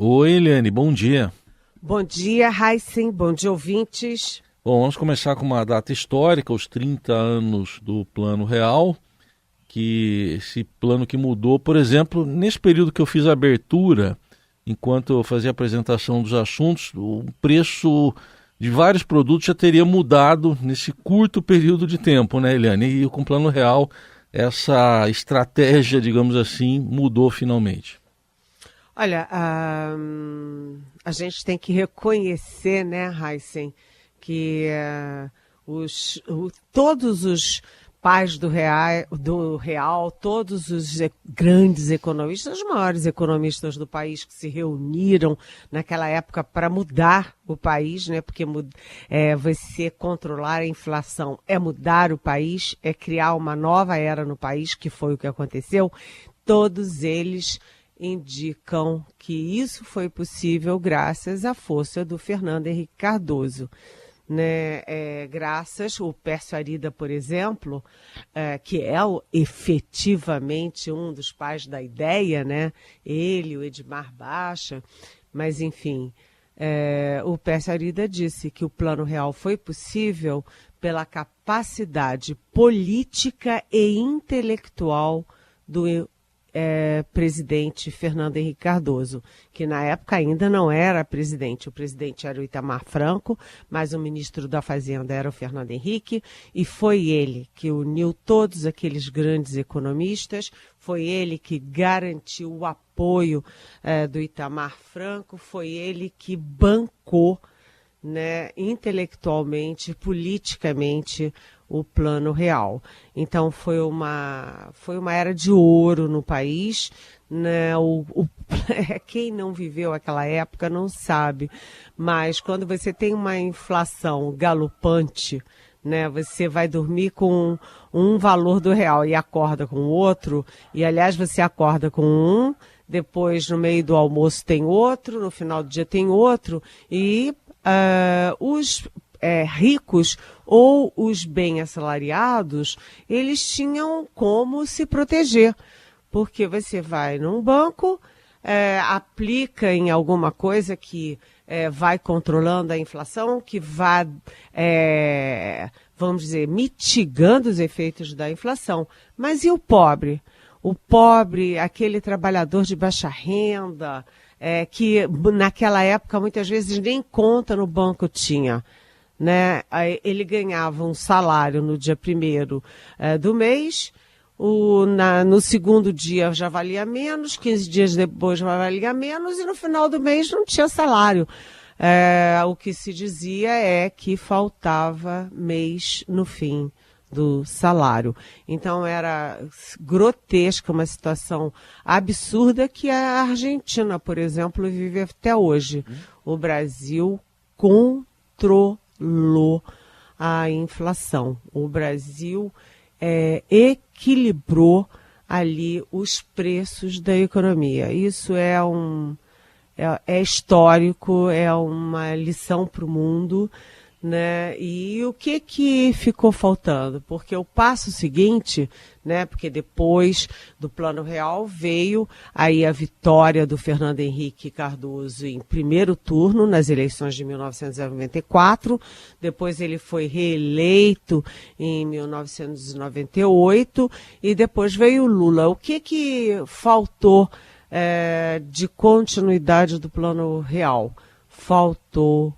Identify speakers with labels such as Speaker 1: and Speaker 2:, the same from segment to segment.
Speaker 1: Oi, Eliane, bom dia.
Speaker 2: Bom dia, Heisen, bom dia, ouvintes.
Speaker 1: Bom, vamos começar com uma data histórica, os 30 anos do Plano Real, que esse plano que mudou, por exemplo, nesse período que eu fiz a abertura, enquanto eu fazia a apresentação dos assuntos, o preço de vários produtos já teria mudado nesse curto período de tempo, né, Eliane? E com o Plano Real, essa estratégia, digamos assim, mudou finalmente.
Speaker 2: Olha, a gente tem que reconhecer, né, Heisen, que todos os pais do Real, todos os grandes economistas, os maiores economistas do país que se reuniram naquela época para mudar o país, né? Porque você controlar a inflação é mudar o país, é criar uma nova era no país, que foi o que aconteceu. Todos eles indicam que isso foi possível graças à força do Fernando Henrique Cardoso. Né, graças o Pércio Arida, por exemplo, que é efetivamente um dos pais da ideia, né? Ele, o Edmar Baixa, mas enfim, o Pércio Arida disse que o Plano Real foi possível pela capacidade política e intelectual do presidente Fernando Henrique Cardoso, que na época ainda não era presidente. O presidente era o Itamar Franco, mas o ministro da Fazenda era o Fernando Henrique, e foi ele que uniu todos aqueles grandes economistas, foi ele que garantiu o apoio do Itamar Franco, foi ele que bancou, né, intelectualmente, politicamente, o Plano Real. Então foi uma era de ouro no país, né? Quem não viveu aquela época não sabe, mas quando você tem uma inflação galopante, né, você vai dormir com um valor do real e acorda com outro, e aliás você acorda com um, depois no meio do almoço tem outro, no final do dia tem outro, e os ricos ou os bem assalariados, eles tinham como se proteger, porque você vai num banco, aplica em alguma coisa que vai controlando a inflação, que vai, vamos dizer, mitigando os efeitos da inflação. Mas e o pobre? O pobre, aquele trabalhador de baixa renda, que naquela época muitas vezes nem conta no banco tinha, né? Ele ganhava um salário no dia 1º do mês, no segundo dia já valia menos, 15 dias depois já valia menos e no final do mês não tinha salário. O que se dizia é que faltava mês no fim do salário. Então era grotesca, uma situação absurda que a Argentina, por exemplo, vive até hoje. O Brasil controlou a inflação. O Brasil equilibrou ali os preços da economia. Isso é histórico, é uma lição para o mundo, né? E o que ficou faltando? Porque o passo seguinte, né? Porque depois do Plano Real veio aí a vitória do Fernando Henrique Cardoso em primeiro turno nas eleições de 1994, depois ele foi reeleito em 1998 e depois veio o Lula. O que faltou de continuidade do Plano Real? Faltou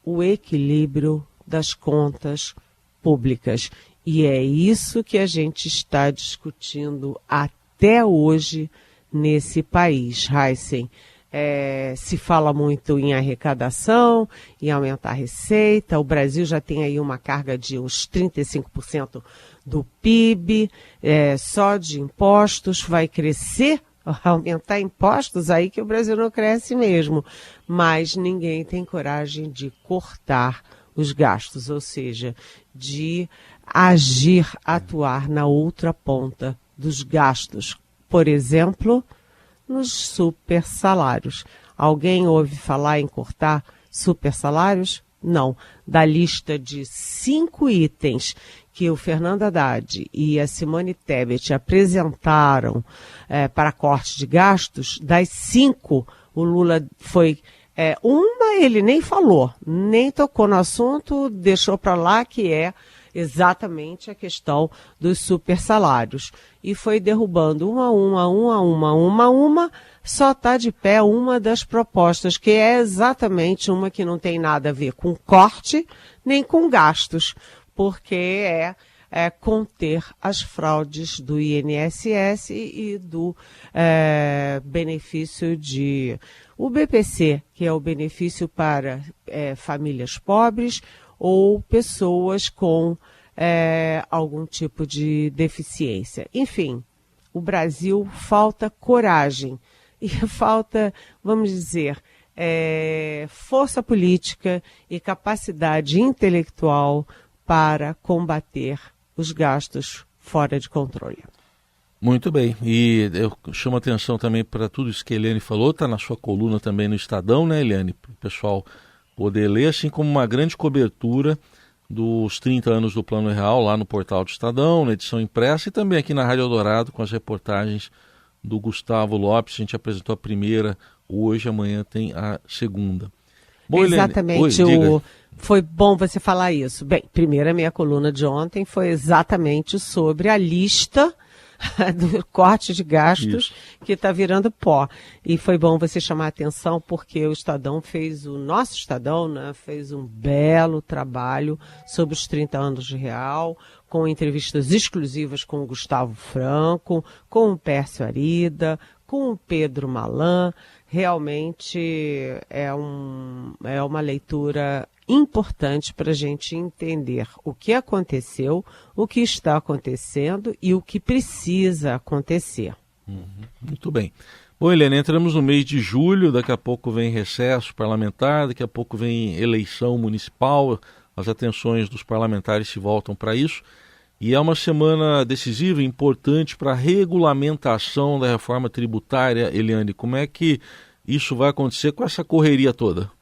Speaker 2: o equilíbrio das contas públicas. E é isso que a gente está discutindo até hoje nesse país, Heisen. Se fala muito em arrecadação, em aumentar a receita. O Brasil já tem aí uma carga de uns 35% do PIB, só de impostos, vai crescer. Aumentar impostos, aí que o Brasil não cresce mesmo. Mas ninguém tem coragem de cortar os gastos, ou seja, de agir, atuar na outra ponta dos gastos. Por exemplo, nos supersalários. Alguém ouve falar em cortar supersalários? Não. Da lista de 5 itens que o Fernando Haddad e a Simone Tebet apresentaram para corte de gastos, das 5, O Lula foi... ele nem falou, nem tocou no assunto, deixou para lá, que é exatamente a questão dos supersalários. E foi derrubando uma, só está de pé uma das propostas, que é exatamente uma que não tem nada a ver com corte, nem com gastos, porque é conter as fraudes do INSS e do benefício o BPC, que é o benefício para famílias pobres ou pessoas com algum tipo de deficiência. Enfim, o Brasil falta coragem e falta, vamos dizer, força política e capacidade intelectual para combater os gastos fora de controle.
Speaker 1: Muito bem, e eu chamo a atenção também para tudo isso que a Eliane falou, está na sua coluna também no Estadão, né, Eliane, para o pessoal poder ler, assim como uma grande cobertura dos 30 anos do Plano Real lá no portal do Estadão, na edição impressa, e também aqui na Rádio Eldorado com as reportagens do Gustavo Lopes. A gente apresentou a primeira hoje, amanhã tem a segunda. Bom,
Speaker 2: exatamente,
Speaker 1: Eliane,
Speaker 2: foi bom você falar isso. Bem, primeiro, a minha coluna de ontem foi exatamente sobre a lista do corte de gastos que está virando pó. E foi bom você chamar a atenção, porque o nosso Estadão, né, fez um belo trabalho sobre os 30 anos de Real, com entrevistas exclusivas com o Gustavo Franco, com o Pércio Arida, com o Pedro Malan. Realmente é uma leitura importante para a gente entender o que aconteceu, o que está acontecendo e o que precisa acontecer.
Speaker 1: Muito bem. Bom, Eliane, entramos no mês de julho, daqui a pouco vem recesso parlamentar, daqui a pouco vem eleição municipal, as atenções dos parlamentares se voltam para isso, e é uma semana decisiva e importante para a regulamentação da reforma tributária. Eliane, como é que isso vai acontecer com essa correria toda?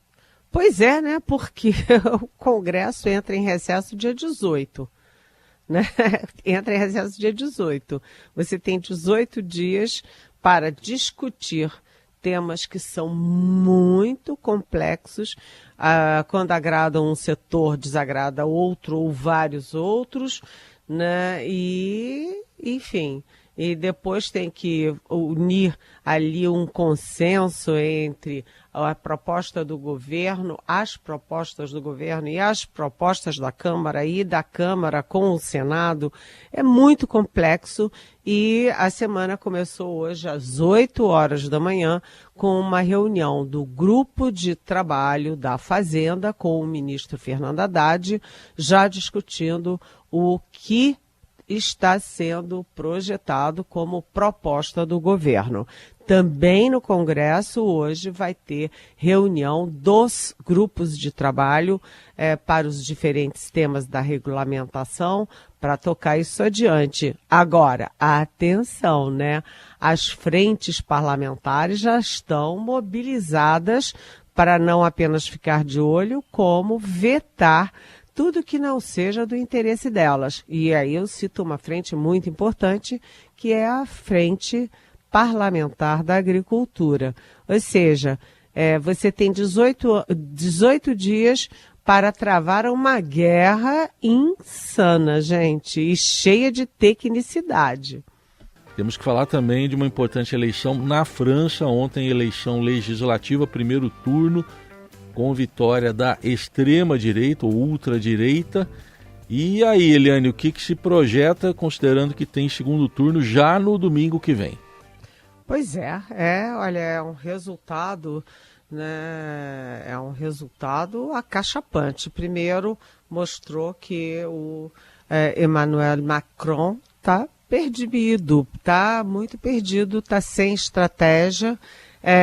Speaker 2: Pois é, né? Porque o Congresso entra em recesso dia 18. Né? Entra em recesso dia 18. Você tem 18 dias para discutir temas que são muito complexos. Quando agrada um setor, desagrada outro ou vários outros, né? E, enfim... E depois tem que unir ali um consenso entre a proposta do governo, as propostas do governo e as propostas da Câmara e da Câmara com o Senado. É muito complexo e a semana começou hoje às 8 horas da manhã com uma reunião do Grupo de Trabalho da Fazenda com o ministro Fernando Haddad, já discutindo o que está sendo projetado como proposta do governo. Também no Congresso hoje vai ter reunião dos grupos de trabalho para os diferentes temas da regulamentação, para tocar isso adiante. Agora, atenção, né? As frentes parlamentares já estão mobilizadas para não apenas ficar de olho, como vetar tudo que não seja do interesse delas. E aí eu cito uma frente muito importante, que é a Frente Parlamentar da Agricultura. Ou seja, você tem 18 dias para travar uma guerra insana, gente, e cheia de tecnicidade.
Speaker 1: Temos que falar também de uma importante eleição na França. Ontem, eleição legislativa, primeiro turno, com vitória da extrema-direita ou ultradireita. E aí, Eliane, o que se projeta, considerando que tem segundo turno já no domingo que vem?
Speaker 2: Pois olha, é um resultado, né? É um resultado acachapante. Primeiro, mostrou que o Emmanuel Macron está perdido, está muito perdido, está sem estratégia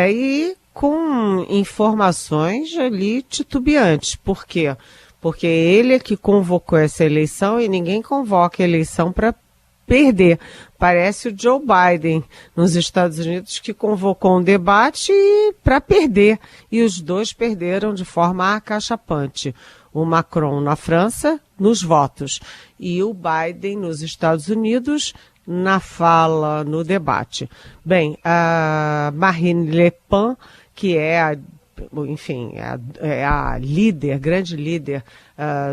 Speaker 2: e com informações ali titubeantes. Por quê? Porque ele é que convocou essa eleição e ninguém convoca a eleição para perder. Parece o Joe Biden nos Estados Unidos, que convocou um debate para perder. E os dois perderam de forma acachapante. O Macron na França, nos votos, e o Biden nos Estados Unidos, na fala, no debate. Bem, a Marine Le Pen, que é enfim, é a líder, grande líder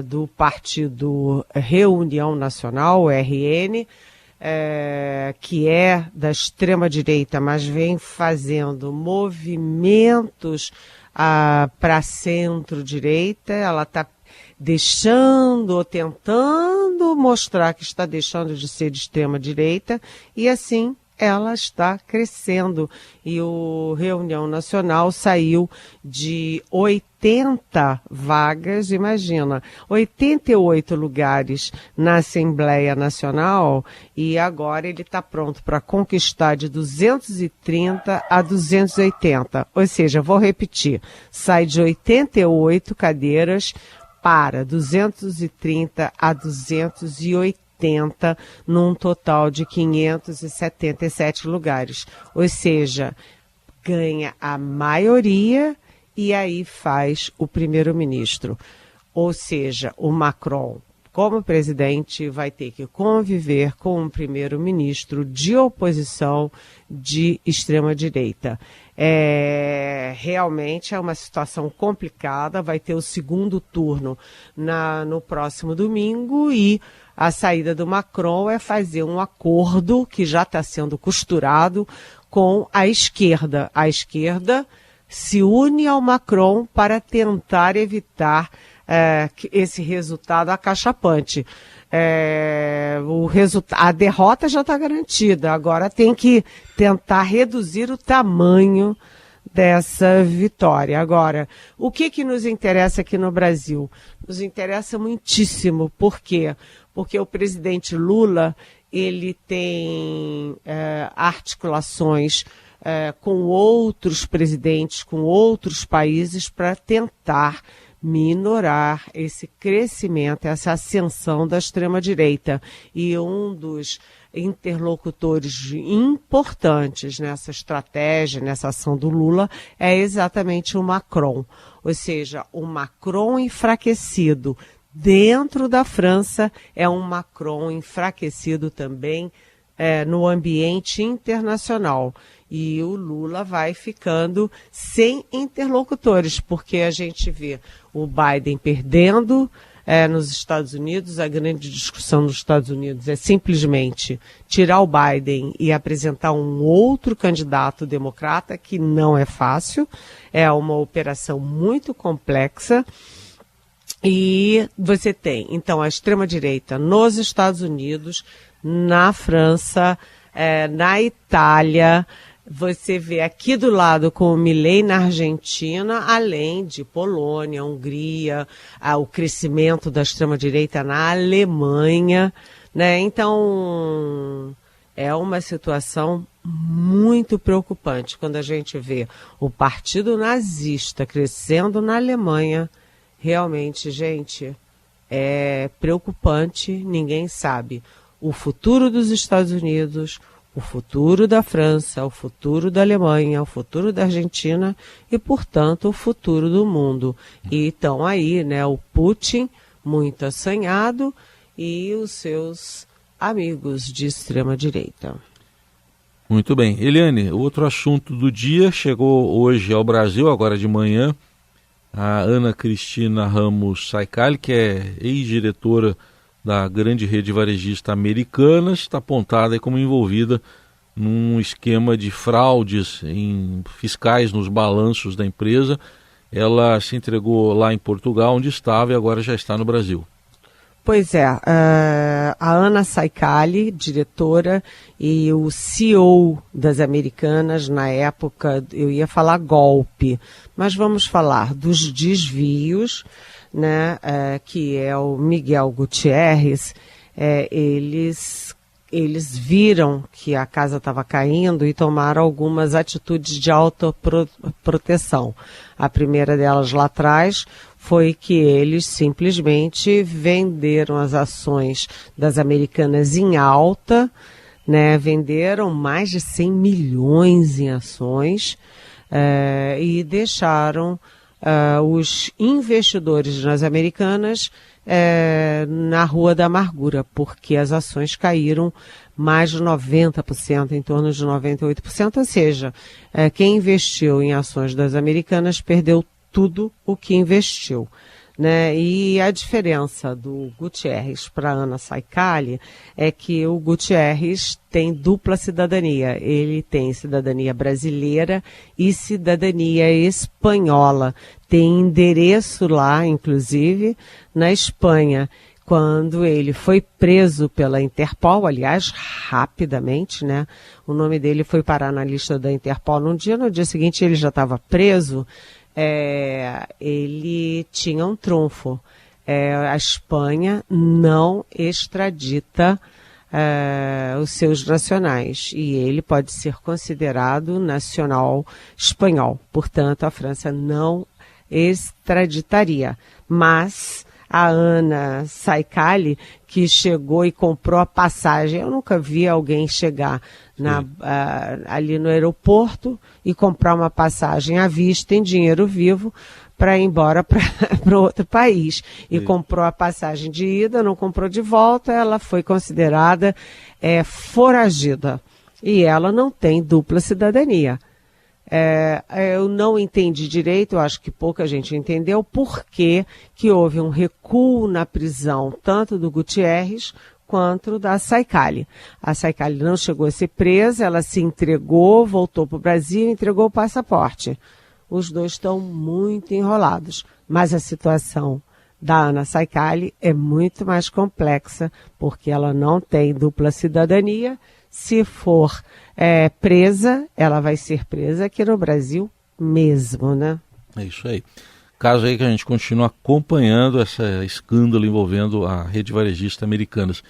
Speaker 2: do partido Reunião Nacional, RN, que é da extrema-direita, mas vem fazendo movimentos para centro-direita. Ela está deixando ou tentando mostrar que está deixando de ser de extrema-direita, e assim ela está crescendo. E o Reunião Nacional saiu de 80 vagas, imagina, 88 lugares na Assembleia Nacional, e agora ele está pronto para conquistar de 230 a 280. Ou seja, vou repetir, sai de 88 cadeiras para 230 a 280. Num total de 577 lugares. Ou seja, ganha a maioria e aí faz o primeiro-ministro. Ou seja, o Macron, como presidente, vai ter que conviver com um primeiro-ministro de oposição de extrema-direita. Realmente é uma situação complicada. Vai ter o segundo turno no próximo domingo, e a saída do Macron é fazer um acordo que já está sendo costurado com a esquerda. A esquerda se une ao Macron para tentar evitar esse resultado acachapante. A derrota já está garantida, agora tem que tentar reduzir o tamanho dessa vitória. Agora, o que nos interessa aqui no Brasil? Nos interessa muitíssimo. Por quê? Porque o presidente Lula, ele tem articulações com outros presidentes, com outros países, para tentar minorar esse crescimento, essa ascensão da extrema-direita. E um dos interlocutores importantes nessa estratégia, nessa ação do Lula, é exatamente o Macron. Ou seja, o Macron enfraquecido dentro da França é um Macron enfraquecido também no ambiente internacional. E o Lula vai ficando sem interlocutores, porque a gente vê o Biden perdendo nos Estados Unidos. A grande discussão nos Estados Unidos é simplesmente tirar o Biden e apresentar um outro candidato democrata, que não é fácil, é uma operação muito complexa. E você tem, então, a extrema-direita nos Estados Unidos, na França, na Itália. Você vê aqui do lado com o Milei na Argentina, além de Polônia, Hungria, o crescimento da extrema-direita na Alemanha, né? Então, é uma situação muito preocupante quando a gente vê o partido nazista crescendo na Alemanha. Realmente, gente, é preocupante. Ninguém sabe o futuro dos Estados Unidos, o futuro da França, o futuro da Alemanha, o futuro da Argentina e, portanto, o futuro do mundo. E estão aí, né, o Putin muito assanhado e os seus amigos de extrema-direita.
Speaker 1: Muito bem. Eliane, outro assunto do dia chegou hoje ao Brasil, agora de manhã, a Ana Cristina Ramos Saicali, que é ex-diretora da grande rede varejista Americanas, está apontada como envolvida num esquema de fraudes fiscais nos balanços da empresa. Ela se entregou lá em Portugal, onde estava, e agora já está no Brasil.
Speaker 2: Pois é, a Ana Saicali, diretora, e o CEO das Americanas, na época, eu ia falar golpe, mas vamos falar dos desvios, né, que é o Miguel Gutierrez. Eles viram que a casa estava caindo e tomaram algumas atitudes de autoproteção. A primeira delas lá atrás foi que eles simplesmente venderam as ações das Americanas em alta, né? Venderam mais de 100 milhões em ações e deixaram os investidores nas Americanas na Rua da Amargura, porque as ações caíram mais de 90%, em torno de 98%, ou seja, quem investiu em ações das americanas perdeu tudo o que investiu. Né? E a diferença do Gutierrez para Anna Saicali é que o Gutierrez tem dupla cidadania. Ele tem cidadania brasileira e cidadania espanhola. Tem endereço lá, inclusive, na Espanha. Quando ele foi preso pela Interpol, aliás, rapidamente, né? O nome dele foi parar na lista da Interpol no dia seguinte ele já estava preso. Ele tinha um trunfo. A Espanha não extradita os seus nacionais e ele pode ser considerado nacional espanhol. Portanto, a França não extraditaria. Mas a Anna Saicali, que chegou e comprou a passagem, eu nunca vi alguém chegar ali no aeroporto e comprar uma passagem à vista em dinheiro vivo para ir embora para outro país. E comprou a passagem de ida, não comprou de volta, ela foi considerada foragida. E ela não tem dupla cidadania. Eu não entendi direito, eu acho que pouca gente entendeu por que houve um recuo na prisão, tanto do Gutierrez quanto da Saicali. A Saicali não chegou a ser presa, ela se entregou, voltou para o Brasil e entregou o passaporte. Os dois estão muito enrolados, mas a situação da Anna Saicali é muito mais complexa, porque ela não tem dupla cidadania. Se for presa, ela vai ser presa aqui no Brasil mesmo, né?
Speaker 1: É isso aí. Caso aí que a gente continua acompanhando esse escândalo envolvendo a rede varejista Americanas.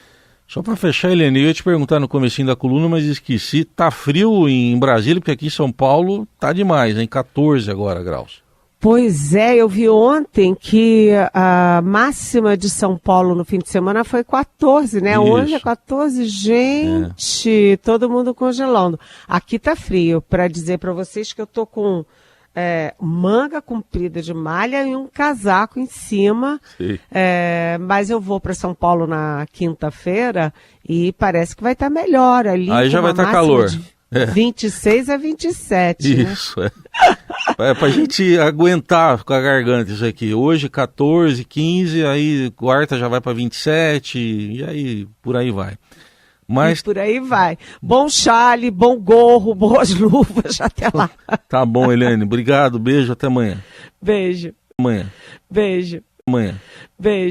Speaker 1: Só para fechar, Helene, eu ia te perguntar no comecinho da coluna, mas esqueci. Tá frio em Brasília, porque aqui em São Paulo tá demais, hein? 14 agora graus.
Speaker 2: Pois é, eu vi ontem que a máxima de São Paulo no fim de semana foi 14, né? Isso. Hoje é 14, gente, todo mundo congelando. Aqui tá frio, para dizer para vocês que eu tô com manga comprida de malha e um casaco em cima, mas eu vou para São Paulo na quinta-feira e parece que vai estar melhor ali.
Speaker 1: Aí já vai estar calor.
Speaker 2: 26 a 27,
Speaker 1: isso, né? É pra gente aguentar com a garganta isso aqui. Hoje 14, 15, aí quarta já vai para 27 e aí por aí vai. Mas... E
Speaker 2: por aí vai. Bom chale, bom gorro, boas luvas, até lá.
Speaker 1: Tá bom, Helene. Obrigado, beijo, até amanhã.
Speaker 2: Beijo.
Speaker 1: Amanhã.
Speaker 2: Beijo.
Speaker 1: Amanhã.
Speaker 2: Beijo.